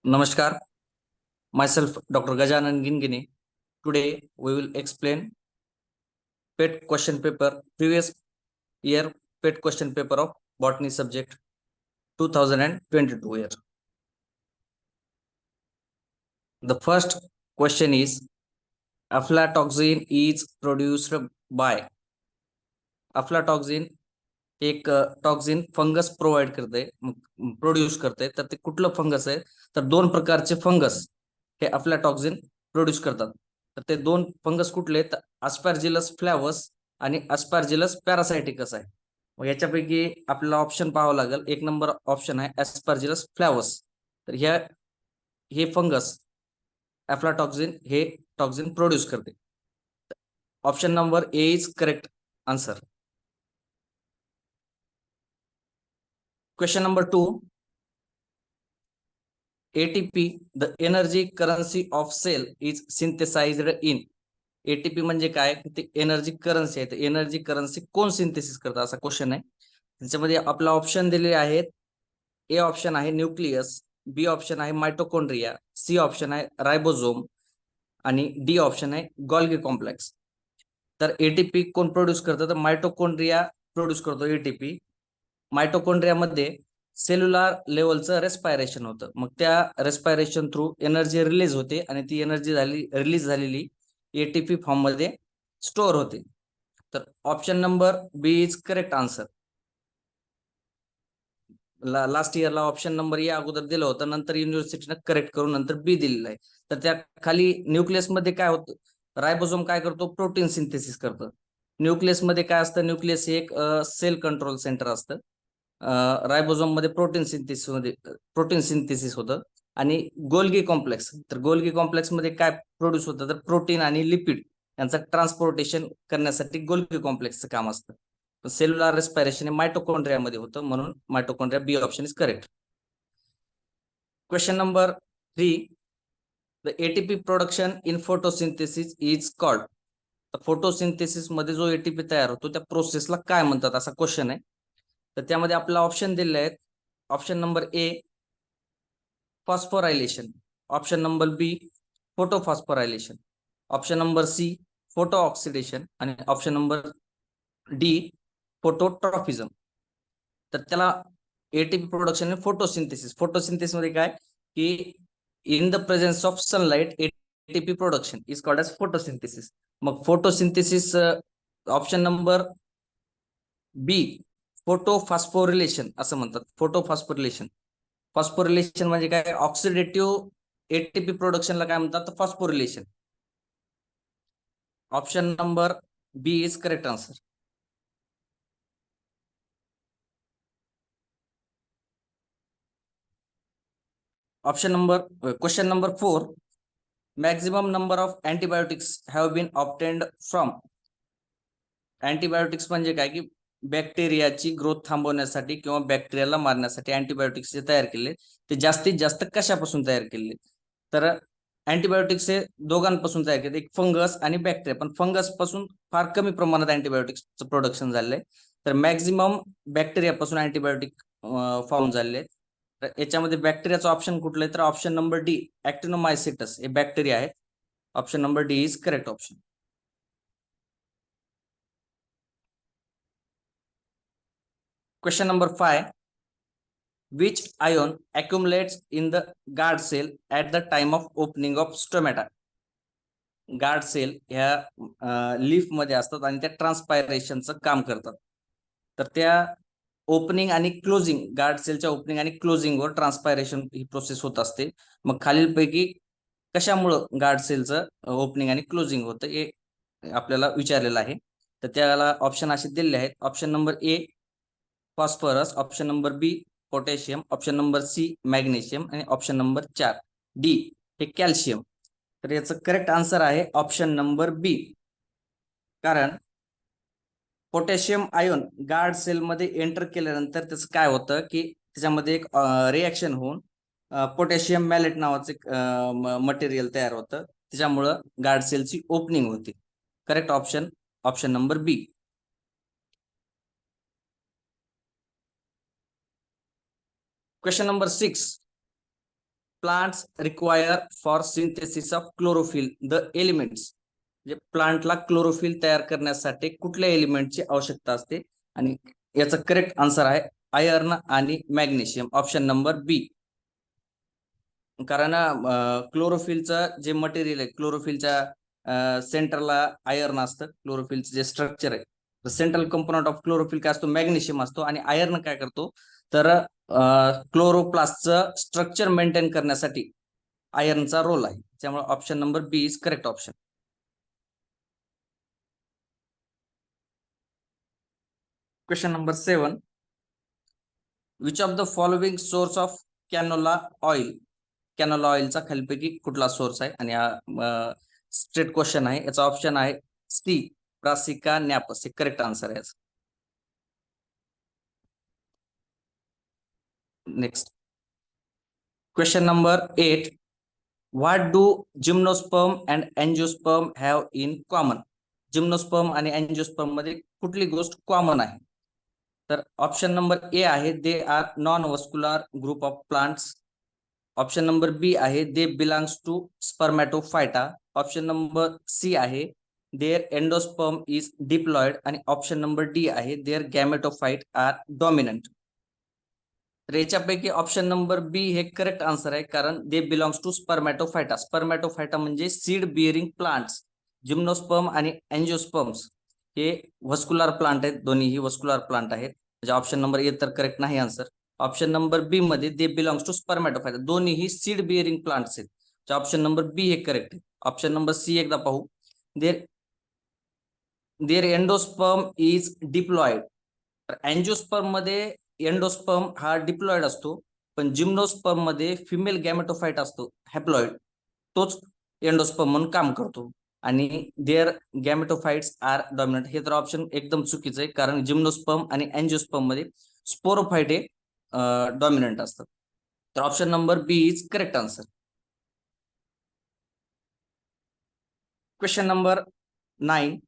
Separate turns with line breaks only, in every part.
Namaskar, myself Dr. Gajanan Gingini. Today we will explain PET question paper, previous year PET question paper of botany subject 2022 year. The first question is aflatoxin is produced by. Aflatoxin एक toxin fungus provide करते produce करते तर ते कुठलं fungus आहे तर दोन प्रकारचे फंगस हे आपल्या टॉक्सिन प्रोड्यूस करतात तर ते दोन फंगस कुठले तर अस्पॅर्जिलस फ्लॅवस आणि अस्पॅर्जिलस पॅरासायटिकस आहे मग याच्यापैकी आपल्याला ऑप्शन पाहावं लागेल एक नंबर ऑप्शन आहे अस्पॅर्जिलस फ्लॅवस तर हे फंगस अफ्लाटॉक्सिन हे टॉक्सिन प्रोड्यूस करते option number A is correct answer. Question number 2. ATP, the energy currency of cell is synthesized in. ATP म्हणजे काय ते एनर्जी करन्सी आहे. एनर्जी करन्सी कोण सिंथेसिस करतात असा क्वेश्चन आहे. त्याच्यामध्ये आपला ऑप्शन दिलेले आहेत. ए ऑप्शन आहे न्यूक्लियस, बी ऑप्शन आहे मायटोकॉन्ड्रिया, सी ऑप्शन आहे रायबोझोम आणि डी ऑप्शन आहे गॉल्गी कॉम्प्लेक्स. तर एटीपी कोण प्रोड्यूस करतं तर मायटोकॉन्ड्रिया प्रोड्यूस करतो एटीपी. मायटोकॉन्ड्रियामध्ये सेल्युलर लेवलचं रेस्पायरेशन होतं मग त्या रेस्पायरेशन थ्रू एनर्जी रिलीज होते आणि ती एनर्जी रिलीज झालेली एटीपी फॉर्म मध्ये स्टोअर होते. तर option number B is correct answer. Last इयरला ऑप्शन नंबर ए अगोदर दिलं होतं नंतर युनिव्हर्सिटीनं करेक्ट करून नंतर बी दिलेलं आहे. तर त्या खाली न्यूक्लियस मध्ये काय होतं रायबोझोम काय करतो प्रोटीन सिंथेसिस करतं. न्यूक्लियस मध्ये काय असतं न्यूक्लियस हे एक सेल कंट्रोल सेंटर असतं. रायबोझोम मध्ये प्रोटीन सिंथेसिस होतं आणि गोल्गी कॉम्प्लेक्स तर गोल्गी कॉम्प्लेक्स मध्ये काय प्रोड्यूस होतं तर प्रोटीन आणि लिपिड यांचं ट्रान्सपोर्टेशन करण्यासाठी गोल्गी कॉम्प्लेक्सचं काम असतं. सेल्युलर रेस्पायरेशन हे मायटोकॉन्ड्रियामध्ये होतं म्हणून mitochondria B option is correct. Question number 3. The ATP production in photosynthesis is called. Photosynthesis मध्ये जो एटीपी तयार होतो त्या प्रोसेसला काय म्हणतात असा क्वेश्चन आहे. तर त्यामध्ये आपला ऑप्शन दिले आहेत. Option number A phosphorylation, option number B photophosphorylation, option number C photo oxidation आणि ऑप्शन नंबर डी फोटोट्रॉफिझम. तर त्याला एटीपी प्रोडक्शन फोटोसिंथेसिस मध्ये काय की in the presence of sunlight ATP production is called as photosynthesis. मग photosynthesis option number B photophosphorylation असं म्हणतात. Phosphorylation म्हणजे काय ऑक्सिडेटिव्ह एटीपी प्रोडक्शनला काय म्हणतात phosphorylation. Option number B is correct answer. Question number 4. Maximum number of antibiotics have been obtained from. Antibiotics म्हणजे काय की बॅक्टेरियाची ग्रोथ थांबवण्यासाठी किंवा बॅक्टेरियाला मारण्यासाठी अँटीबायोटिक्स जे तयार केले ते जास्तीत जास्त कशापासून तयार केले तर अँटीबायोटिक्स हे दोघांपासून तयार केले एक फंगस आणि बॅक्टेरिया पण फंगस पासून फार कमी प्रमाणात अँटीबायोटिक्सचं प्रोडक्शन झालंय. तर मॅक्झिमम बॅक्टेरियापासून अँटीबायोटिक फॉर्म झाले. तर याच्यामध्ये बॅक्टेरियाचं ऑप्शन कुठलं आहे तर ऑप्शन नंबर डी ऍक्टिनोमायसिटस हे बॅक्टेरिया आहे. Option number D is correct option. Question number 5. Which ion accumulates in the guard cell at the time of opening of stomata. Guard cell ह्या leaf मध्ये असतात आणि त्या ट्रान्सपायरेशनचं काम करतात. तर त्या ओपनिंग आणि क्लोजिंग गार्ड सेलच्या ओपनिंग आणि क्लोजिंगवर ट्रान्सपायरेशन ही प्रोसेस होत असते. मग खालीलपैकी कशामुळं गार्ड सेलचं ओपनिंग आणि क्लोजिंग होतं हे आपल्याला विचारलेलं आहे. तर त्याला ऑप्शन असे दिलेले आहेत. Option number A phosphorus, option number B potassium, option number C magnesium आणि ऑप्शन नंबर 4 डी हे कॅल्शियम. तर याचं करेक्ट आन्सर आहे ऑप्शन नंबर बी. कारण पोटॅशियम आयन गार्ड सेल मध्ये एंटर केल्यानंतर त्याचं काय होतं की त्याच्यामध्ये एक रिॲक्शन होऊन पोटॅशियम मॅलेट नावाचं मटेरियल तयार होतं त्याच्यामुळं गार्ड सेलची ओपनिंग होती. Correct option option number B. Question number 6. Plants require for synthesis of chlorophyll the elements. म्हणजे प्लांटला क्लोरोफिल तयार करण्यासाठी कुठल्या एलिमेंटची आवश्यकता असते, आणि याचा करेक्ट आन्सर आहे आयर्न आणि मॅग्नेशियम, ऑप्शन नंबर बी. कारण क्लोरोफिलचं जे मटेरियल आहे, क्लोरोफिलच्या सेंटरला आयर्न असतं. क्लोरोफिलचं जे स्ट्रक्चर आहे, सेंट्रल कंपोनंट ऑफ क्लोरोफिल काय असतो, मॅग्नेशियम असतो. आणि आयर्न काय करतो, तर क्लोरोप्लास्टचं स्ट्रक्चर मेंटेन करण्यासाठी आयर्नचा रोल आहे. त्यामुळे option number B is correct option. Question number 7. Which of the following source of canola oil. Canola ऑइलचा खालीपैकी कुठला सोर्स आहे, आणि हा स्ट्रेट क्वेश्चन आहे. याचा ऑप्शन आहे सी, ब्रासिका नॅपस. हे करेक्ट आन्सर आहे. Next question number 8. What do gymnosperm and angiosperm have in common. Gymnosperm आणि एंजिओस्पर्म मध्ये कुठली गोष्ट कॉमन आहे, तर ऑप्शन नंबर ए आहे they are non vascular group of plants. Option number B आहे they belongs to spermatophyta. Option number C आहे their endosperm is diploid. आणि ऑप्शन नंबर डी आहे देअर गॅमेटोफाइट आर डॉमिनंट. तर याच्यापैकी option number बी हे correct answer आहे, कारण दे belongs to स्पर्मॅटोफायटा. स्पर्मॅटोफायटा म्हणजे सीड बिअरिंग प्लांट्स. जिम्नोस्पर्म आणि एंजिओस्पर्म्स हे वस्क्युलर प्लांट आहेत, दोन्हीही वस्क्युलर प्लांट आहेत. म्हणजे ऑप्शन नंबर ए तर करेक्ट नाही आन्सर. ऑप्शन नंबर बी मध्ये दे बिलॉंग्स टू स्पर्मॅटोफायटा, दोन्हीही सीड बिअरिंग प्लांट्स आहेत. ऑप्शन नंबर बी हे करेक्ट आहे. ऑप्शन नंबर सी एकदा पाहू. देर देअर एंडोस्पर्म इज डिप्लॉइड. तर एंजिओस्पर्म मध्ये एंडोस्पर्म हा डिप्लॉइड असतो, पण जिम्नोस्पर्म मध्ये फिमेल गॅमेटोफाइट असतो, हॅप्लॉइड. तोच एंडोस्पर्म म्हणून काम करतो. आणि देअर गॅमेटोफाइट्स आर डॉमिनंट. हे तर ऑप्शन एकदम चुकीचं आहे, कारण जिम्नोस्पर्म आणि एंजिओस्पर्म मध्ये स्पोरोफाइट हे डॉमिनंट असतात. तर option number B is correct answer. Question number 9.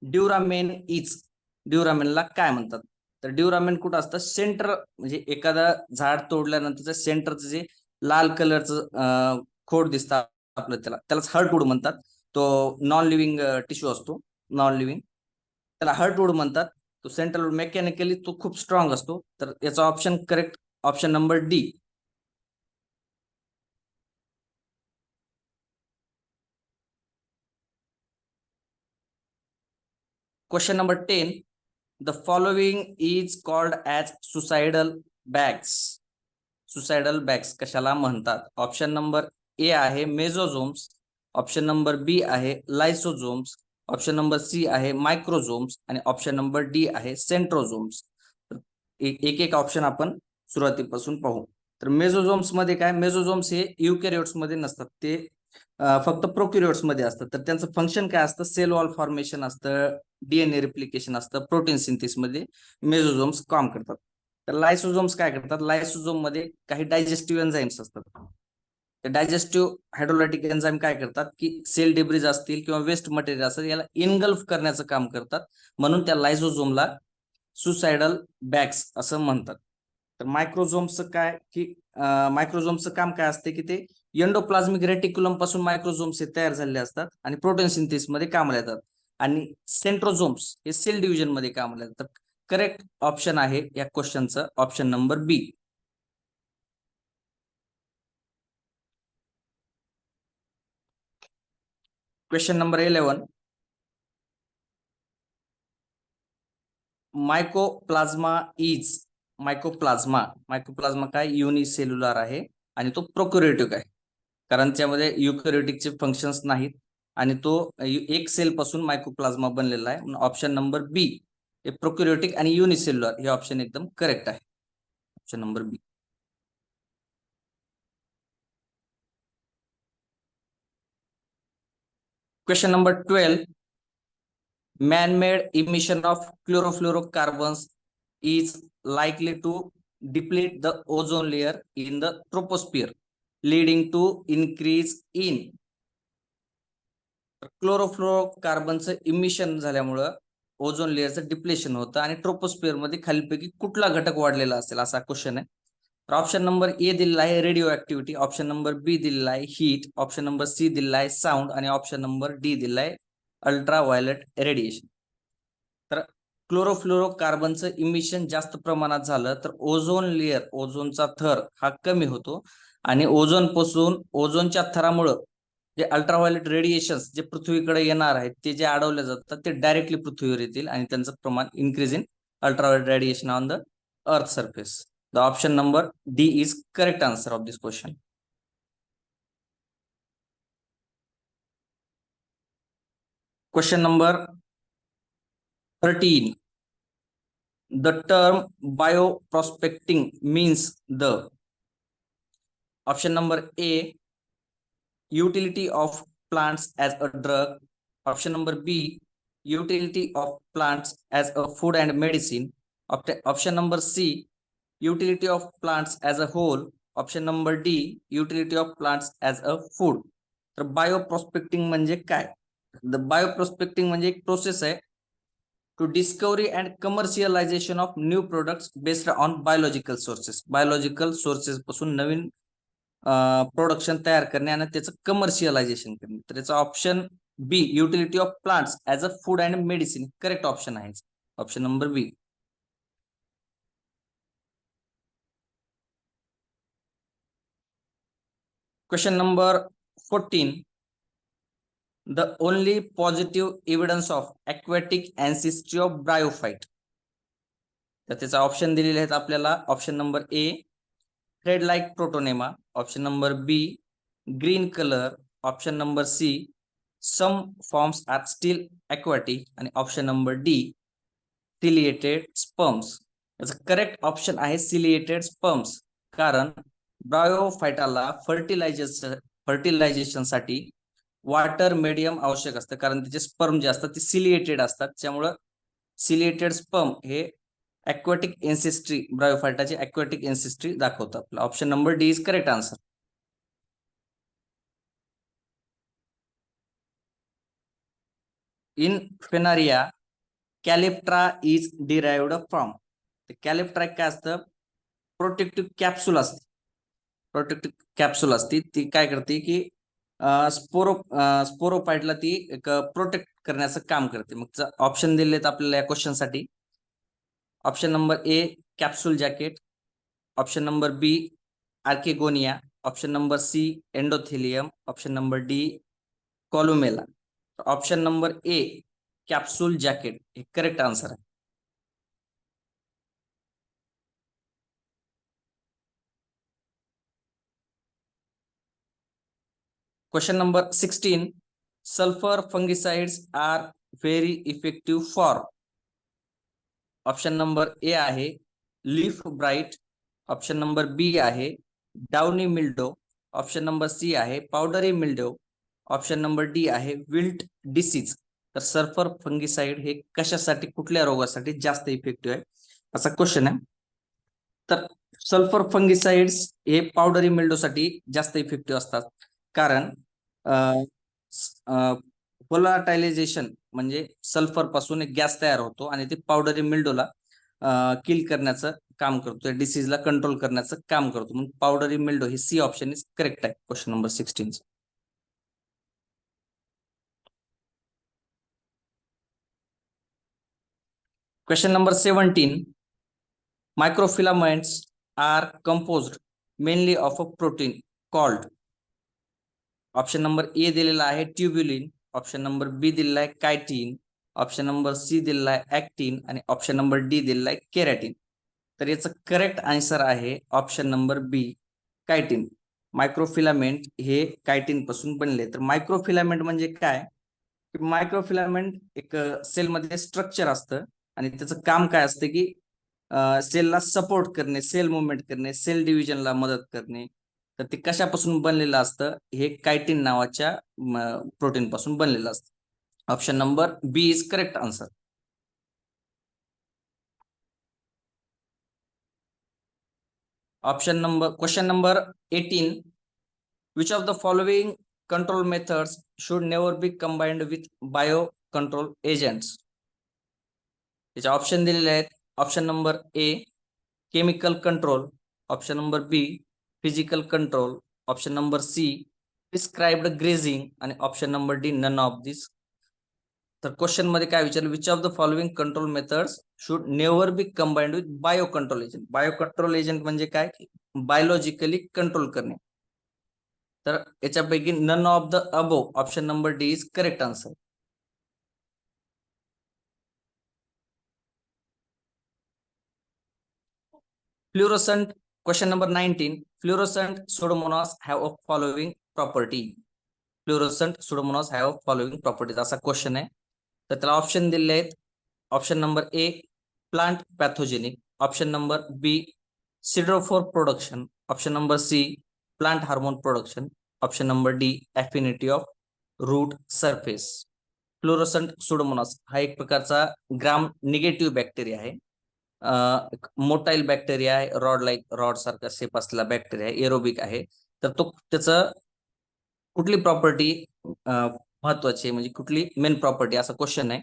Duramen is. ड्युरामेनला काय म्हणतात, तर ड्युरामेन कुठं असतं, सेंटर. म्हणजे एखादा झाड तोडल्यानंतर सेंटरचं जे लाल कलरचं खोड दिसतं आपलं, त्यालाच हर्टवूड म्हणतात. तो नॉन लिव्हिंग टिश्यू असतो, नॉन लिव्हिंग, त्याला हर्टवूड म्हणतात. तो सेंट्रल मेकॅनिकली तो खूप स्ट्रॉंग असतो. तर याचा option correct, option number D. Question number 10. The following is called as suicidal bags. Suicidal bags कशाला म्हणतात. ऑप्शन नंबर ए आहे मेझोझोम्स. ऑप्शन नंबर बी आहे लायसोझोम्स. ऑप्शन नंबर सी आहे मायक्रोझोम्स. आणि ऑप्शन नंबर डी आहे सेंट्रोझोम्स. एक एक ऑप्शन आपण सुरुवातीपासून पाहू. तर मेझोझोम्स मध्ये काय, मेझोझोम्स हे युकॅरियोट्स मध्ये नसतात, ते फक्त प्रोकॅरियोट्स मध्ये असतात. तर त्यांचं फंक्शन काय असतं, सेल वॉल फॉर्मेशन असतं, डीएनए रिप्लिकेशन असतं, प्रोटीन सिंथेसिस मध्ये मेझोझोम्स काम करतात. तर लायसोझोम्स काय करतात, लायसोझोम मध्ये काही डायजेस्टिव्ह एन्झाईम्स असतात. ते डायजेस्टिव्ह हायड्रोलायटिक एन्झाईम काय करतात, की सेल डिब्रिज असतील किंवा वेस्ट मटेरियल असेल याला इनगल्फ करण्याचं काम करतात. म्हणून त्या लायसोझोमला सुसाइडल बॅग्स असं म्हणतात. तर मायक्रोझोमचं काय, की मायक्रोझोमचं काम काय असते, की ते एंडोप्लाझमिक रेटिक्युलम पासून मायक्रोझोम्स हे तयार झालेले असतात आणि प्रोटीन सिंथेसिस मध्ये कामाला येतात. आणि सेंट्रोझोम्स हे सेल डिव्हिजन मध्ये कामाला येतात. तर करेक्ट ऑप्शन आहे या क्वेश्चनचं option number B. Question number 11. Mycoplasma is. Mycoplasma काय, युनिसेल्युलर आहे आणि तो प्रोकॅरियोटिक आहे, कारण त्यामध्ये युकॅरियोटिकचे फंक्शन्स नाहीत. आणि तो एक सेल पासून मायकोप्लाझ्मा बनलेला आहे. ऑप्शन नंबर बी हे प्रोकॅरियोटिक आणि युनिसेल्युलर हे ऑप्शन एकदम करेक्ट आहे, option number B. Question number 12. Man-made emission of chlorofluorocarbons is likely to deplete the ozone layer in the troposphere, leading to increase in. क्लोरोफ्लोरोकार्बनचं इमिशन झाल्यामुळं ओझोन लेअरचं डिप्लेशन होतं आणि ट्रोपोस्फिअर मध्ये खालीपैकी कुठला घटक वाढलेला असेल, असा क्वेश्चन आहे. तर ऑप्शन नंबर ए दिलेला आहे रेडिओ ऍक्टिव्हिटी, ऑप्शन नंबर बी दिलेला आहे हीट, ऑप्शन नंबर सी दिलेला आहे साऊंड आणि ऑप्शन नंबर डी दिलेला आहे अल्ट्रा व्हायोलेट रेडिएशन. तर क्लोरोफ्लोरोकार्बनचं इमिशन जास्त प्रमाणात झालं तर ओझोन लेअर, ओझोनचा थर हा कमी होतो आणि ओझोन पासून ओझोनच्या थरामुळं जे अल्ट्राव्हायोलेट रेडिएशन्स जे पृथ्वीकडे येणार आहेत ते जे अडवले जातात ते डायरेक्टली पृथ्वीवर येतील आणि त्यांचं प्रमाण increase in ultraviolet radiation on the earth surface. The option number D is correct answer of this question. Question number 13. The term bioprospecting means the option number A, utility of plants as a drug, option number B, utility of plants as a food and medicine, option number C, utility of plants as a whole, option number D, utility of plants as a food. तर बायोप्रॉस्पेक्टिंग म्हणजे काय? The बायोप्रॉस्पेक्टिंग म्हणजे एक process आहे to discovery and commercialization of new products based on biological sources. Biological sources पासून नवीन production तयार करणे आणि त्याचं कमर्शियलायझेशन करणे. तर याचा option B, utility of plants as a food and medicine, correct option आहे option number B. Question number 14. The only positive evidence of aquatic ancestry of bryophyte. तर त्याचा ऑप्शन दिलेले आहेत आपल्याला. Option number A, thread like protonema, option number B, green colour, option number C, some forms are still aquatic आणि option number D, ciliated sperms. याचं correct option आहे ciliated sperms, कारण ब्रायोफायटाला फर्टिलायझेशनसाठी वॉटर मीडियम आवश्यक असतं, कारण त्याचे स्पर्म जे असतात ते सिलिएटेड असतात. त्यामुळं सिलिएटेड स्पर्म हे aquatic ancestry, ब्रायोफायटाची aquatic ancestry दाखवतात. आपला option number D is correct answer. In Funaria calyptra is derived from. Calyptra काय असतं? प्रोटेक्टिव्ह कॅप्सूल असते. प्रोटेक्टिव्ह कॅप्सूल असते ती काय करते की स्पोरोफाइटला ती एक प्रोटेक्ट करण्याचं काम करते. मग ऑप्शन दिलेत आपल्याला या क्वेश्चन साठी. Option number A, capsule jacket, option number B, archegonia, option number C, endothelium, option number D, columella. Option number A, capsule jacket हे करेक्ट आन्सर आहे. Question number 16. Sulphur fungicides are very effective for. Option number A आहे leaf blight, option number B आहे downy mildew, option number C आहे powdery mildew, option number D आहे wilt disease. तर sulphur fungicide हे कशासाठी, कुठल्या रोगासाठी जास्त इफेक्टिव्ह आहे असा क्वेश्चन आहे. तर सल्फर फंगिसाइड्स हे पावडरी मिल्डोसाठी जास्त इफेक्टिव्ह असतात, कारण व्होलाटायलायझेशन म्हणजे सल्फर पासून एक गॅस तयार होतो आणि ते पावडरी मिल्डोला किल करण्याचं काम करतो, डिसीजला कंट्रोल करण्याचं काम करतो. म्हणून पावडरी मिल्डो हे सी ऑप्शन इज करेक्ट आहे question number 16. Question number 17. Microfilaments are composed mainly of a protein called. Option number A दिलेला आहे ट्युब्युलिन, ऑप्शन नंबर बी दिलेला आहे कायटीन, ऑप्शन नंबर सी दिलेला आहे ऍक्टिन आणि ऑप्शन नंबर डी दिलेला आहे केरॅटिन. तर याचं करेक्ट आन्सर आहे ऑप्शन नंबर बी, कायटीन. मायक्रोफिलामेंट हे कायटीन पासून बनले. तर मायक्रोफिलामेंट म्हणजे काय? मायक्रोफिलामेंट एक सेलमध्ये स्ट्रक्चर असतं आणि त्याचं काम काय असतं की सेलला सपोर्ट करणे, सेल मुवमेंट करणे, सेल डिव्हिजनला मदत करणे. तर ते कशापासून बनलेलं असतं? हे कायटीन नावाच्या प्रोटीन पासून बनलेलं असतं. Option number B is correct answer. Question number 18. Which of the following control methods should never be combined with bio control agents? त्याचे ऑप्शन दिलेले आहेत. Option number A, chemical control, option number B physical control, option number C prescribed grazing आणि option number D none of this. तर question मध्ये काय विचारलं, which of the following control methods should never be combined with bio control agent. Bio control agent म्हणजे काय, biologically control करणे. तर याच्यापैकी none of the above, option number D is correct answer. Fluorescent, question number 19. Fluorescent pseudomonas have a following property. Fluorescent pseudomonas have following properties असा question आहे. तर त्याला option दिले आहेत. Option number A plant pathogenic, option number B siderophore production, option number C plant hormone production, option number D affinity of root surface. Fluorescent Pseudomonas हा एक प्रकारचा gram negative bacteria आहे. मोटाईल बॅक्टेरिया आहे, rod सारखा shape असलेला bacteria आहे, aerobic आहे. तर तो त्याचं कुठली प्रॉपर्टी महत्वाची म्हणजे कुठली मेन प्रॉपर्टी असा क्वेश्चन आहे.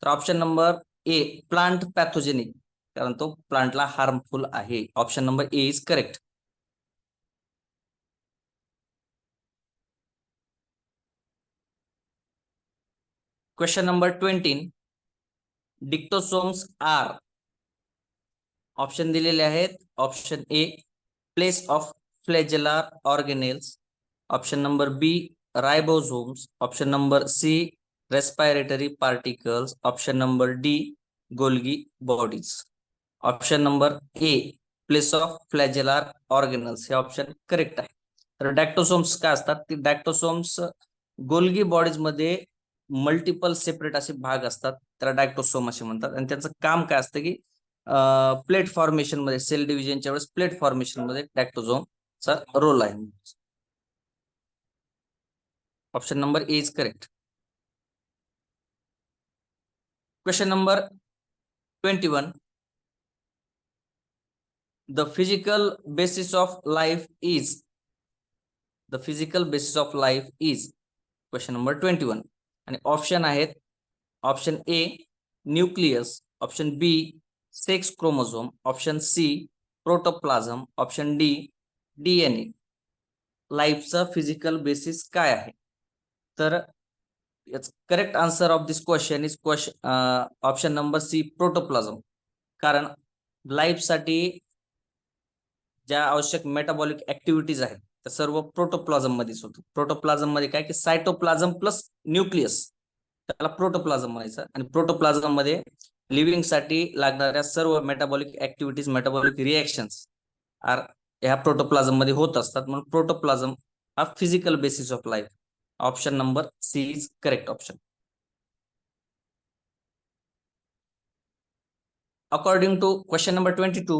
तर option number A plant pathogenic, कारण तो प्लांटला हार्मफुल आहे. Option number A is correct. Question number 20. Dictyosomes are, option दिलेले आहेत. Option A place of flagellar organelles, option number B ribosomes, option number C respiratory particles, option number D Golgi bodies. Option number A place of flagellar organelles हे option correct आहे. तर dictyosomes काय असतात, ती dictyosomes Golgi bodies मध्ये multiple separate असे भाग असतात, त्याला डायक्टोसोम असे म्हणतात. आणि त्यांचं काम काय असतं की प्लेट फॉर्मेशन मध्ये, सेल डिव्हिजनच्या वेळेस प्लेट फॉर्मेशन मध्ये डॅक्टोसोमचा रोल आहे. Option number A is correct. Question number 21. The physical basis of life is, the physical basis of life is, question number 21. आणि ऑप्शन आहेत. Option A nucleus, option B sex chromosome, option C protoplasm, option D DNA. लाईफचा physical basis काय आहे? तर correct answer of this question is option number C protoplasm. कारण लाईफसाठी ज्या आवश्यक मेटाबॉलिक ऍक्टिव्हिटीज आहेत त्या सर्व प्रोटोप्लाझम मध्येच होतो. प्रोटोप्लाझम मध्ये काय की सायटोप्लाझम प्लस न्यूक्लियस, त्याला प्रोटोप्लाझम म्हणायचं. आणि प्रोटोप्लाझम मध्ये लिव्हिंग साठी लागणाऱ्या सर्व मेटाबॉलिक ऍक्टिव्हिटीज, मेटाबॉलिक रिएक्शन्स ह्या प्रोटोप्लाझम मध्ये होत असतात. म्हणून प्रोटोप्लाझम हा physical basis of life. Option number C is correct option. According to question number 22,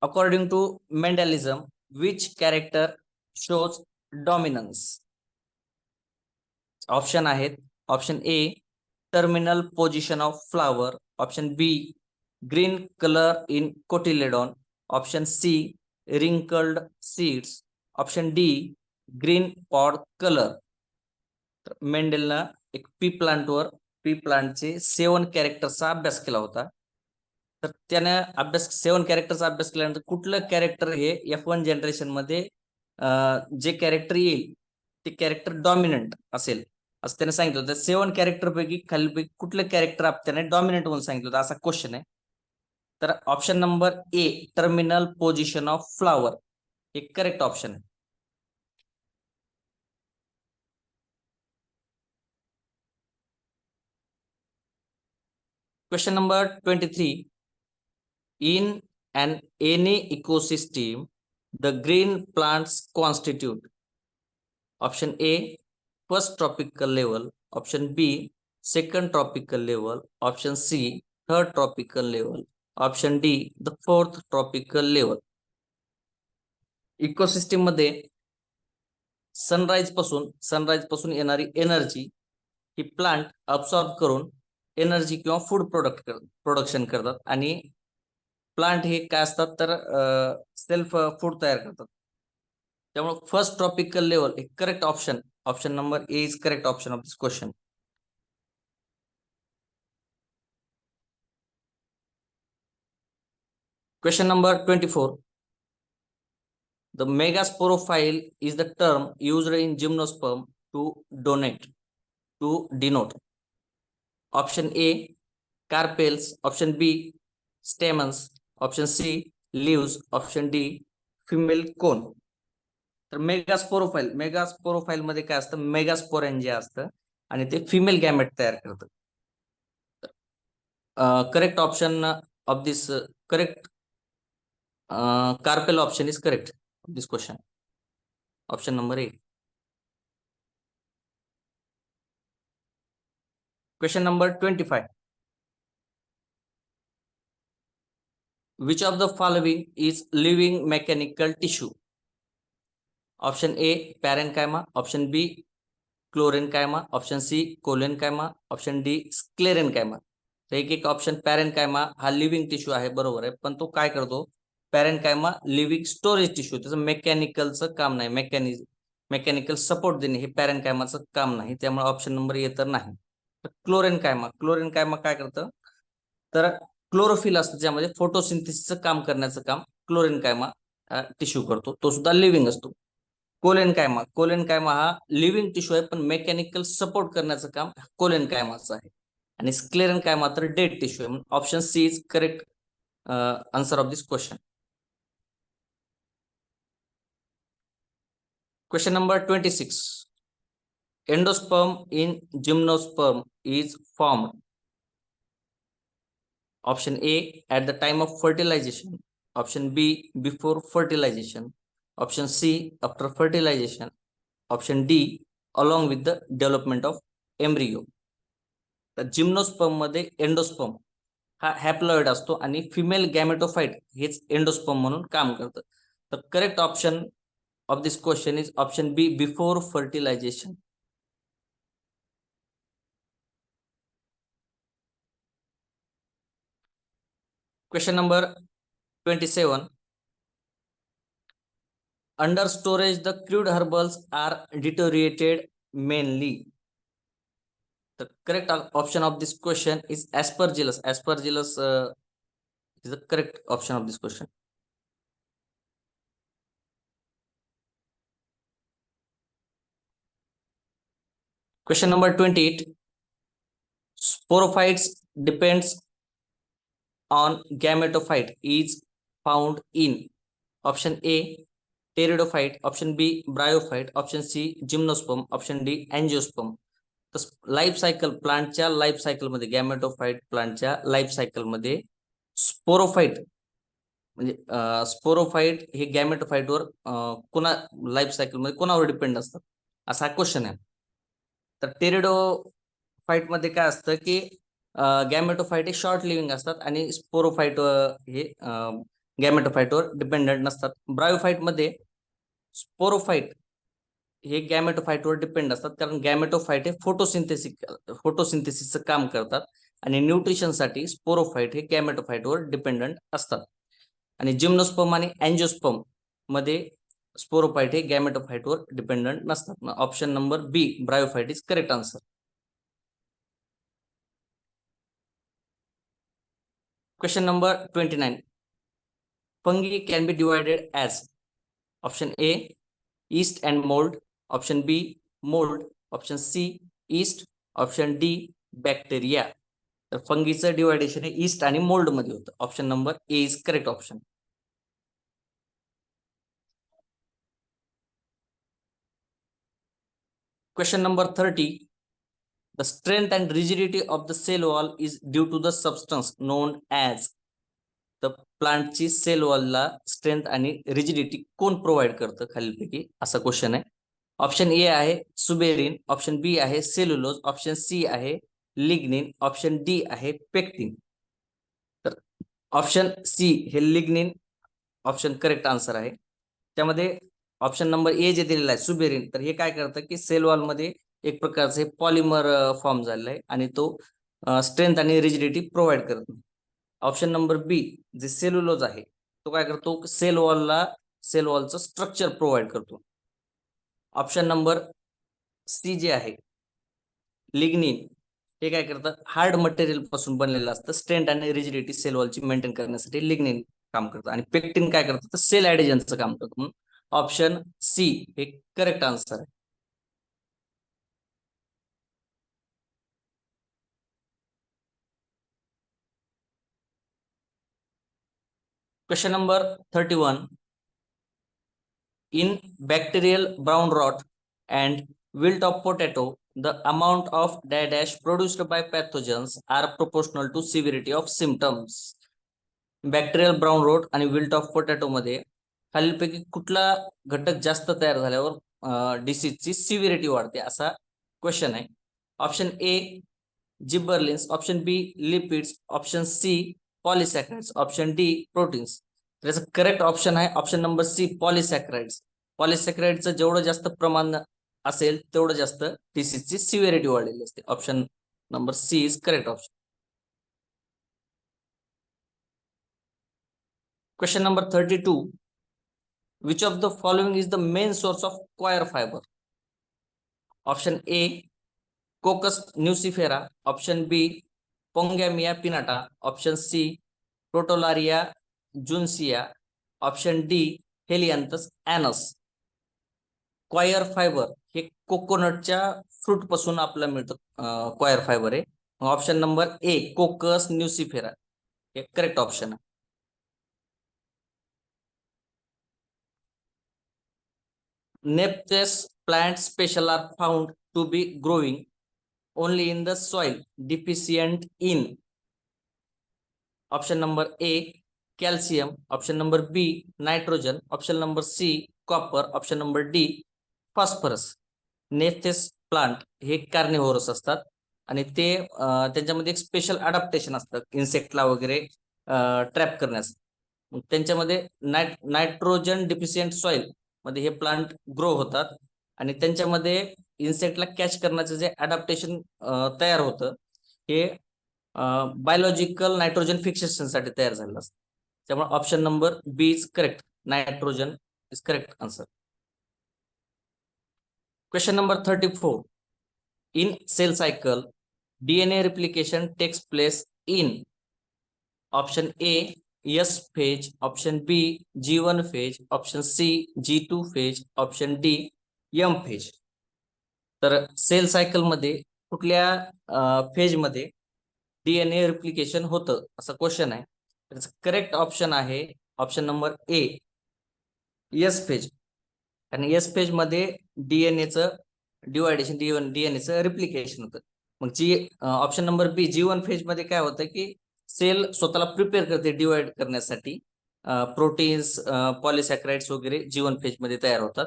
according to Mendelism, which character shows dominance? Option आहेत. Option A terminal position of flower, option B green colour in cotyledon, option C wrinkled seeds, option D green pod colour. मेंडेलनं एक pea प्लांटचे 7 कॅरेक्टरचा अभ्यास केला होता. तर त्याने 7 कॅरेक्टरचा अभ्यास केल्यानंतर कुठलं कॅरेक्टर हे F1 जनरेशन मध्ये जे कॅरेक्टर येईल ते कॅरेक्टर डॉमिनंट असेल असं त्याने सांगितलं होतं. 7 कॅरेक्टर पैकी खालीपैकी कुठलं कॅरेक्टर त्याने डॉमिनंट म्हणून सांगितलं होतं असा क्वेश्चन आहे. तर option number A terminal position of flower हे करेक्ट ऑप्शन आहे. Question number 23. In an any ecosystem, the green plants constitute option A first tropical level, option B second tropical level, option C third tropical level, option D the fourth tropical level. Ecosystem मध्ये sunrise पासून येणारी energy ही plant absorb करून energy किंवा food production करतात. आणि plant हे काय असतात तर सेल्फ फूड तयार करतात. त्यामुळे फर्स्ट ट्रॉपिकल लेवल हे correct option. Option number A is correct option of this question. Question number 24. The megasporophile is the term used in gymnosperm to denote. Option A, carpels. Option B, stamens. Option C, leaves. Option D, female cone. तर मेगास्पोरोफाईल मध्ये काय असतं, megasporangia असतं आणि ते female gamete तयार करतं. Correct option of this correct carpel option is correct of this question. Option number A. Question number 25. Which of the following is living mechanical tissue? Option A, parenchyma. Option B, chlorenchyma. Option C, collenchyma. Option D, sclerenchyma. तर एक option पॅरेनकायमा हा living tissue आहे, बरोबर आहे, पण तो काय करतो, पॅरेनकायमा लिव्हिंग स्टोरेज टिश्यू, त्याचं मेकॅनिकलचं काम नाही, मेकॅनिकल सपोर्ट देणे हे पॅरेनकायमाचं काम नाही, त्यामुळे ऑप्शन नंबर ए तर नाही. तर क्लोरेनकायमा काय करतं, तर क्लोरोफिल असतं ज्यामध्ये फोटोसिंथेसिसचं काम करण्याचं काम क्लोरेनकायमा टिश्यू करतो, तो सुद्धा लिव्हिंग असतो. कोलेनकायमा हा लिव्हिंग टिश्यू आहे, पण मेकॅनिकल सपोर्ट करण्याचं काम कोलेनकायमाचं आहे. आणि स्क्लेरेनकायमा तर डेड टिश्यू आहे. Option C is correct answer of this question. Question number 26. Endosperm in gymnosperm is formed. Option A, at the time of fertilization. Option B, before fertilization. Option C, after fertilization. Option D, along with the development of embryo. तर gymnosperm मध्ये endosperm हा haploid असतो आणि female गॅमेटोफाइट हेच endosperm म्हणून काम करतं. तर correct option of this question is option B, before fertilization. Question number 27. Under storage, the crude herbals are deteriorated mainly. The correct option of this question is aspergillus. Aspergillus is the correct option of this question. Question number 28. Sporophytes depends on gametophyte is found in option A, pteridophyte. Option B, bryophyte. Option C, gymnosperm. Option D, angiosperm. तर life cycle, प्लांटच्या life cycle मध्ये, गॅमेटोफाइट प्लांटच्या life cycle मध्ये sporophyte म्हणजे sporophyte हे गॅमेटोफाइटवर कोणा life cycle मध्ये कोणावर डिपेंड असतात, असा क्वेश्चन आहे. तर टेरिडोफाइट मध्ये काय असतं की गॅमेटोफाइट हे शॉर्ट लिव्हिंग असतात आणि स्पोरोफाइट हे गॅमेटोफाइटवर डिपेंडंट नसतात. ब्रायोफाइट मध्ये स्पोरोफाइट हे गॅमेटोफाइटवर डिपेंड असतात, कारण गॅमेटोफाइट हे फोटोसिंथेसिसचं काम करतात आणि न्यूट्रिशनसाठी स्पोरोफाइट हे गॅमेटोफाइटवर डिपेंडंट असतात. आणि जिम्नोस्पर्म आणि अँजिओस्पर्म मध्ये स्पोरोफाइट हे गॅमेटोफाइटवर डिपेंडंट नसतात. Option number B, bryophyte is correct answer. Question number 29. Fungi can be divided as option A, yeast and mold. Option B, mold. Option C, yeast. Option D, bacteria. तर फंगीचं deviation हे east आणि mould मध्ये होतं. Option number A is correct option. Question number 30. The strength and rigidity of the cell wall is due to the substance known as. तर प्लांटची sale वॉलला strength आणि rigidity कोण provide करतं खालीलपैकी, असा क्वेश्चन आहे. ऑप्शन ए आहे सुबेरिन. ऑप्शन बी आहे सेल्युलोज. ऑप्शन सी आहे लिग्निन. ऑप्शन डी आहे पेक्टिन. तर ऑप्शन सी हे लिग्निन ऑप्शन करेक्ट आन्सर आहे. त्यामध्ये ऑप्शन नंबर ए जे दिलेला आहे सुबेरिन, तर हे काय करतं की सेल वॉल मध्ये एक प्रकारचे पॉलिमर फॉर्म झालेला आहे आणि तो स्ट्रेंथ आणि रिजिडिटी प्रोव्हाइड करत नाही. Option number B J cellulose आहे तो काय करतो, सेल वॉलचं स्ट्रक्चर प्रोव्हाइड करतो. ऑप्शन नंबर सी जे आहे लिग्निन, हे काय करतं, हार्ड मटेरियल पासून बनलेलं असतं, स्ट्रेंथ आणि रिजिडिटी सेल वॉलची मेंटेन करण्यासाठी लिग्निन काम करतं. आणि पेक्टिन काय करतं, तर सेल ऍडेजनचं काम करतं. म्हणून ऑप्शन सी हे करेक्ट आन्सर आहे. Question number 31. In bacterial brown rot and wilt of potato, the amount of dash produced by pathogens are proportional to severity of symptoms. Bacterial brown rot आणि wilt of potato मध्ये खालीलपैकी कुठला घटक जास्त तयार झाल्यावर डिसीजची severity वाढते असा क्वेश्चन आहे. Option A gibberellins, option B lipids, option C polysaccharides, option D proteins. त्याचं करेक्ट ऑप्शन आहे ऑप्शन नंबर सी पॉलिसॅकराइड्स. पॉलिसॅकराइडचं जेवढं जास्त प्रमाण असेल तेवढं जास्त डिसीजची सिव्हिरिटी वाढलेली असते. Option number C is correct option. Question number 32. Which of the following is the main source of coir fiber? Option A, Coccus nucifera. Option B, Pongamia pinnata. Option C, Protolaria juncea. Option D, Helianthus anus. Coir fibre हे कोकोनटच्या fruit पासून आपल्याला मिळतं coir fibre आहे. Option number A Cocos nucifera हे correct option आहे. Nepenthes plant special are found to be growing only in the soil deficient in. Option number A calcium, option number B nitrogen, option number C copper, option number D phosphorus. Nepenthes plant हे carnivorous असतात आणि ते त्यांच्यामध्ये एक special adaptation असतं इन्सेक्टला वगैरे trap करण्यास. त्यांच्यामध्ये नायट्रोजन डिफिशियंट सॉइल मध्ये हे प्लांट ग्रो होतात आणि त्यांच्यामध्ये इन्सेक्टला कॅच करण्याचं जे अडॅप्टेशन तयार होतं हे बायोलॉजिकल नायट्रोजन फिक्सेशनसाठी तयार झालेलं असतं. त्यामुळे option number B is correct. Nitrogen is correct answer. Question number 34. In cell cycle, DNA replication takes place in option A S phase, option B G1 phase, option C G2 phase, option D M phase. तर sale cycle मध्ये कुठल्या phase मध्ये DNA replication होतं असा question आहे. त्याचं correct option आहे option number A S phase. आणि एस फेज मध्ये डीएनएचं डिवायडेशन डीएनएचं रिप्लिकेशन होतं. मग जी ऑप्शन नंबर बी G1 फेज मध्ये काय होतं की सेल स्वतःला प्रिपेअर करते डिवाइड करण्यासाठी. प्रोटीन्स पॉलिसॅक्राइड्स वगैरे G1 फेज मध्ये तयार होतात.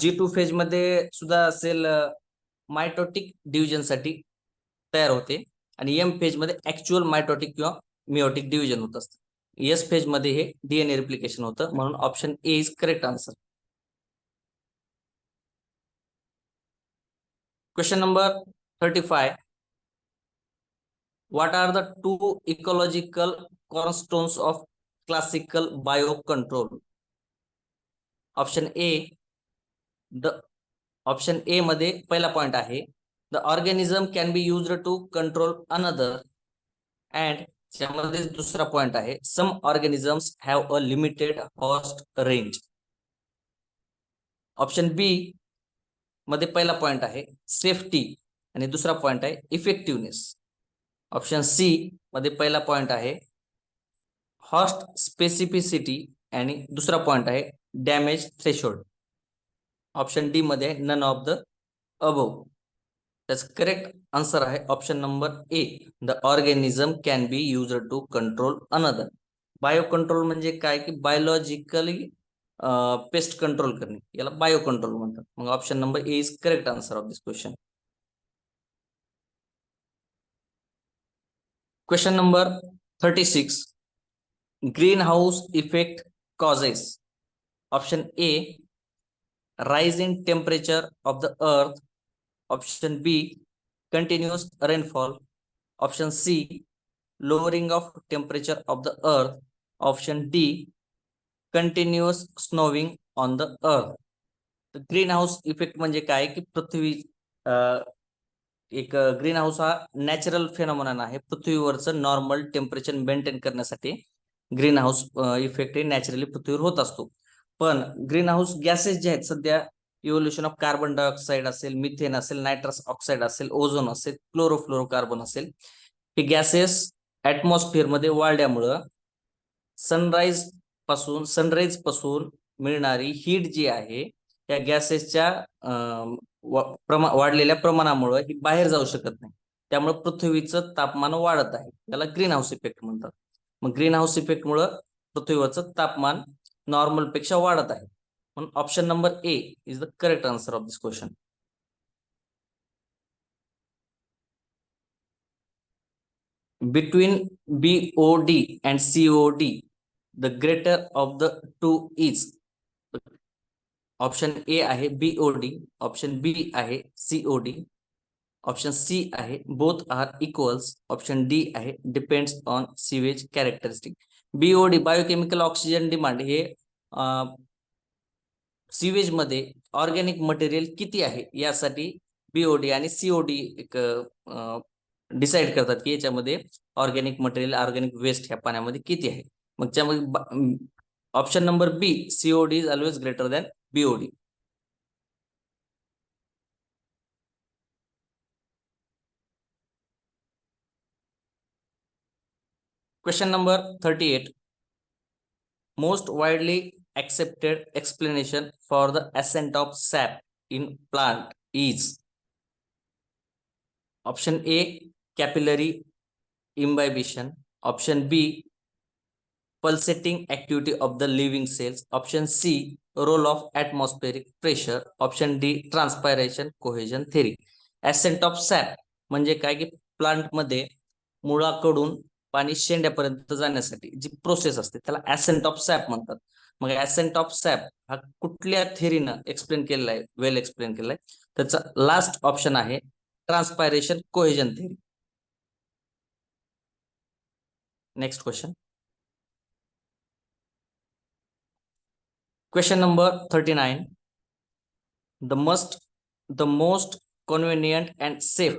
G2 फेज मध्ये सुद्धा सेल मायटोटिक डिव्हिजन साठी तयार होते आणि एम फेज मध्ये ऍक्च्युअल मायटोटिक किंवा मिओटिक डिव्हिजन होत असतं. एस फेज मध्ये हे डीएनए रिप्लिकेशन होतं म्हणून option A is correct answer. Question number 35. What are the two ecological cornerstones of classical biocontrol? Option A. Option A मध्ये पहिला पॉइंट आहे the organism can be used to control another, and त्यामध्ये दुसरा point आहे some organisms have a limited host range. Option B मध्ये पहिला point आहे safety आणि दुसरा पॉइंट आहे इफेक्टिव्हनेस. ऑप्शन सी मध्ये पहिला पॉइंट आहे हॉस्ट स्पेसिफिसिटी आणि दुसरा पॉइंट आहे डॅमेज थ्रेशोल्ड. ऑप्शन डी मध्ये नन ऑफ द अबोव. त्याच करेक्ट आन्सर आहे option number A the organism can be used to control another. Bio control म्हणजे काय की बायोलॉजिकली पेस्ट कंट्रोल करणे याला बायो कंट्रोल म्हणतात. मग option number A is correct answer of this question. Question number 36. Green house effect causes. Option A rise in temperature of the earth, option B continuous rainfall, option C lowering of temperature of the earth, option D continuous snowing on the earth. तर green house effect म्हणजे काय की पृथ्वी एक green house हा natural phenomenon आहे. पृथ्वीवरचं normal temperature maintain करण्यासाठी green house effect हे naturally पृथ्वीवर होत असतो. पण ग्रीन हाऊस गॅसेस जे आहेत सध्या इव्होल्युशन ऑफ कार्बन डायऑक्साईड असेल, मिथेन असेल, नायट्रस ऑक्साईड असेल, ओझोन असेल, क्लोरोफ्लोरोकार्बन असेल, हे गॅसेस ऍटमॉस्फिअर मध्ये वाढल्यामुळं सनराईज पासून मिळणारी हीट जी आहे त्या गॅसेसच्या वाढलेल्या प्रमाणामुळे ही बाहेर जाऊ शकत नाही. त्यामुळे पृथ्वीचं तापमान वाढत आहे. त्याला ग्रीन हाऊस इफेक्ट म्हणतात. मग ग्रीन हाऊस इफेक्टमुळे पृथ्वीवरचं तापमान नॉर्मल पेक्षा वाढत आहे. म्हणून option number A is the correct answer of this question. Between BOD and COD, the greater of the two is. Option A आहे BOD, ऑप्शन बी आहे COD, ऑप्शन सी आहे both are equals, option D आहे depends on sewage characteristic. BOD biochemical oxygen demand हे sewage मध्ये organic material किती आहे यासाठी BOD आणि COD एक डिसाइड करतात की याच्यामध्ये ऑर्गॅनिक मटेरियल, ऑर्गॅनिक वेस्ट ह्या पाण्यामध्ये किती आहे. मग त्यामध्ये option number B COD is always greater than BOD. Question number 38. Most widely accepted explanation for the ascent of sap in plant is. Option A, capillary imbibition. Option B, pulsating activity of the living cells. Option C, role of atmospheric pressure. Option D, transpiration cohesion theory. Ascent of sap म्हणजे काय की plant मध्ये मुळाकडून पाणी शेंड्यापर्यंत जाण्यासाठी जी process असते त्याला ऍसेंट of SAP म्हणतात. मग ऍसेंट ऑफ सॅप हा कुठल्या थेरीनं एक्सप्लेन केलेला आहे, वेल एक्सप्लेन केलेला आहे, त्याचा लास्ट ऑप्शन आहे transpiration cohesion theory. Next question. Question number 39. The most convenient and safe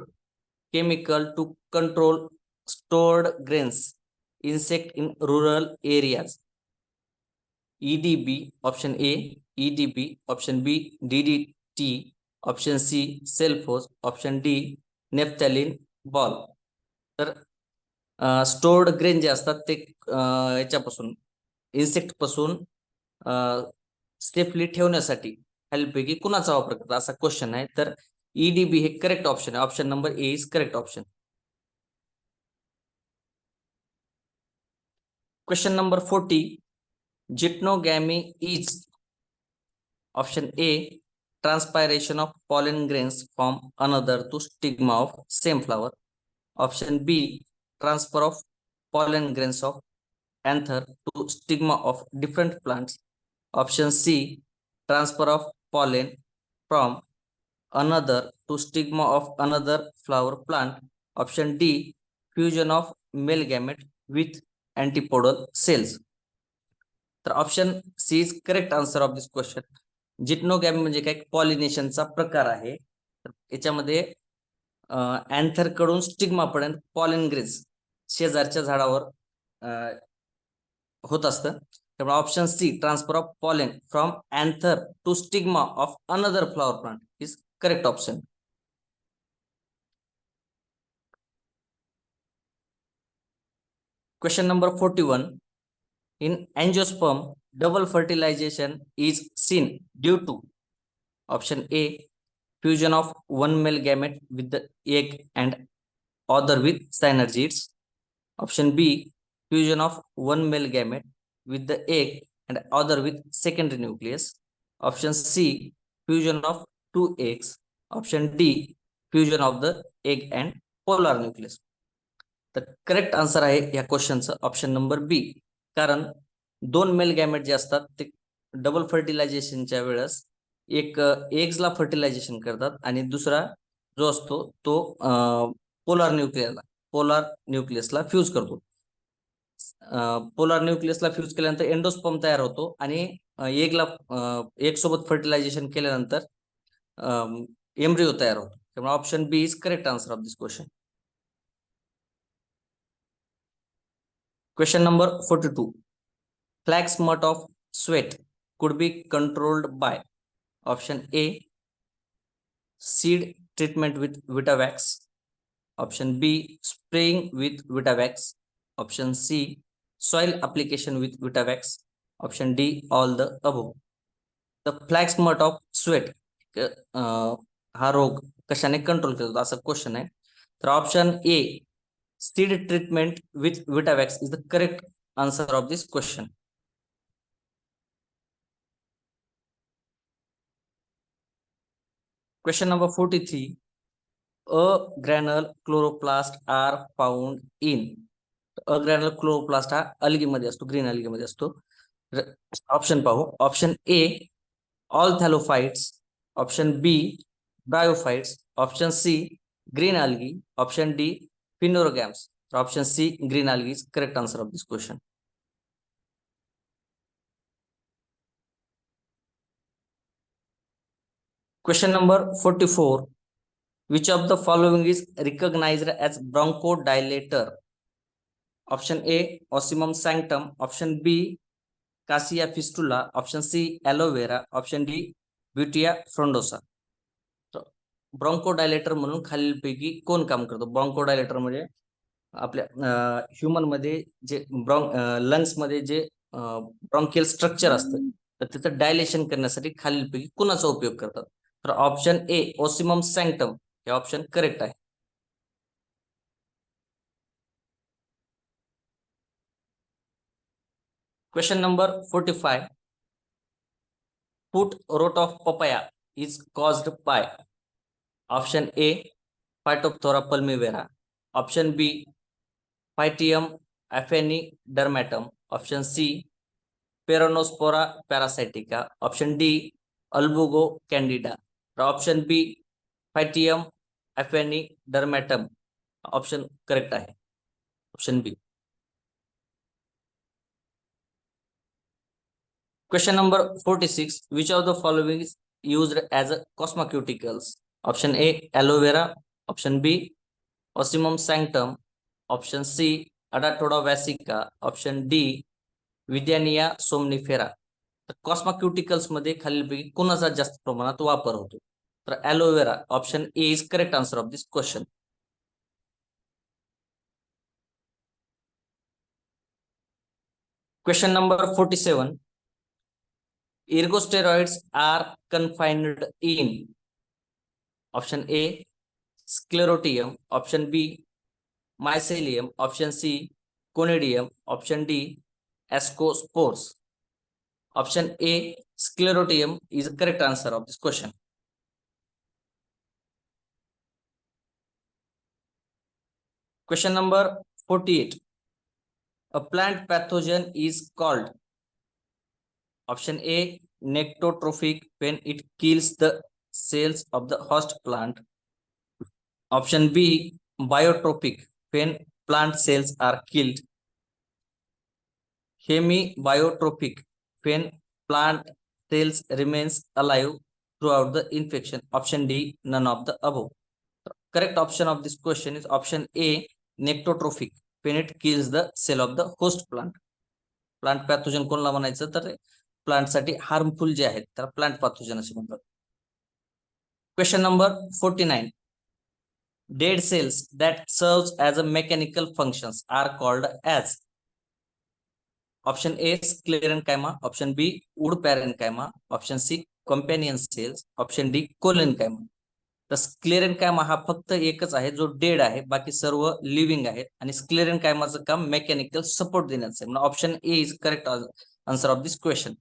chemical to control stored grains insect in rural areas. EDB, option A, EDB, option B, DDT, option C, Cellphos, option D, Naphthalene ball. तर stored grain जे असतात ते याच्यापासून insect पासून safely ठेवण्यासाठी हेल्पपैकी कुणाचा वापर करतात असा क्वेश्चन आहे. तर EDB हे करेक्ट ऑप्शन आहे. Option number A is correct option. Question number 40. Geitonogamy is. Option A, transpiration of pollen grains from another to stigma of same flower. Option B, transfer of pollen grains of anther to stigma of different plants. Option C, transfer of pollen from another to stigma of another flower plant. Option D, fusion of male gamete with antipodal cells. तर option C is correct answer of this question. Geitonogamy म्हणजे काय, पॉलिनेशनचा प्रकार आहे. तर याच्यामध्ये anther कडून stigma पर्यंत pollen grains शेजारच्या झाडावर होत असतं. त्यामुळे option C, transfer of pollen from anther to stigma of another flower plant is correct option. Question number 41. In angiosperm, double fertilization is seen due to. Option A, fusion of one male gamete with the egg and other with synergids. Option B, fusion of one male gamete with the egg and other with secondary nucleus. Option C, fusion of two eggs. Option D, fusion of the egg and polar nucleus. तर correct answer आहे या क्वेश्चनचं option number B. कारण दोन mail gamete जे असतात ते double फर्टिलायझेशनच्या वेळेस एक एग्सला फर्टिलायझेशन करतात आणि दुसरा जो असतो तो पोलार न्यूक्लियसला फ्यूज करतो. पोलार न्यूक्लियसला फ्यूज केल्यानंतर एंडोस्पर्म तयार होतो आणि एग सोबत फर्टिलायझेशन केल्यानंतर एम्ब्रिओ तयार होतो. त्यामुळे option B is correct answer of this question. Question number 42. Flax smut of sweat could be controlled by option A, seed treatment with Vitavax, option B, spraying with Vitavax, option C, soil application with Vitavax, option D, all the above. The flag smut of wheat हा रोग कशाने control केला जातो असा question आहे. तर option A, seed treatment with Vitavax is the correct answer of this question. Question number 43. A granule chloroplast are found in. A granule chloroplast हा algae मध्ये असतो, ग्रीन अल्गी मध्ये असतो. ऑप्शन पाहू. Option A, all thallophytes, option B, bryophytes, option C, green algae, option D, phanerogams. Option C, green algae is correct answer of this question. Question number 44. Which of the following is recognized as bronchodilator? Option A, Ocimum sanctum, option B, Cassia fistula, option C, aloe vera, option D, Butea frondosa. ब्रॉन्कोडायलेटर म्हणून खालीलपैकी कोण काम करतो? ब्रॉन्कोडायलेटर म्हणजे आपल्या human मध्ये जे lungs मध्ये जे ब्रॉन्कियल स्ट्रक्चर असतं तर त्याचं डायलेशन करण्यासाठी खालीलपैकी कोणाचा उपयोग करतात? तर ऑप्शन ए, ओसिमम सॅन्क्टम हे ऑप्शन करेक्ट आहे. Question number 45. Foot rot of papaya is caused by option A, Phytophthora pulmivera, option B, Pythium aphanidermatum, option C, Peronospora parasitica, option D, Albugo candida. Option B, Pythium aphanidermatum option correct आहे. Option B. Question number 46. Which of the following is used as a cosmeceuticals? Option A, aloe vera, option B, Ocimum sanctum, option C, Adatoda vasica, option D, Vidania somnifera. तर कॉस्मोक्युटिकल्स मध्ये खालीलपैकी कोणाचा जास्त प्रमाणात वापर होतो? तर aloe vera option A is correct answer of this question. Question number 47. Ergosteroids are confined in option A, Sclerotium, option B, Mycelium, option C, Conidium, option D, Ascospores. Option A, Sclerotium is the correct answer of this question. Question number 48. A plant pathogen is called option A, nectotrophic when it kills the cells of the host plant. Option B, biotropic when plant cells are killed. Hemibiotropic when plant cells remains alive throughout the infection. Option D, none of the above. Correct option of this question is option A, nectotrophic when it kills the cell of the host plant. Plant pathogen कोणला म्हणायचं? तर plant साठी harmful जे आहेत त्याला plant pathogen असे म्हणतात. Question number 49. Dead cells that serves as a mechanical functions are called as option A, sclerenchyma, option B, wood parenchyma, option C, companion cells, option D, collenchyma. तर स्क्लेरेनकायमा हा फक्त एकच आहे जो डेड आहे, बाकी सर्व लिव्हिंग आहेत आणि स्क्लेरेनकायमाचं काम मेकॅनिकल सपोर्ट देण्याचं आहे. म्हणजे option A is correct answer of this question.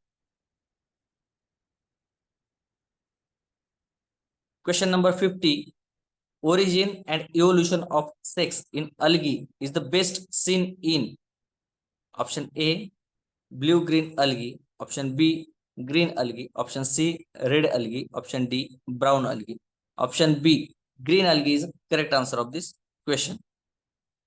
Question number 50. Origin and evolution of sex in algae is the best seen in option A, blue green algae, option B, green algae, option C, red algae, option D, brown algae. Option B, green algae is the correct answer of this question.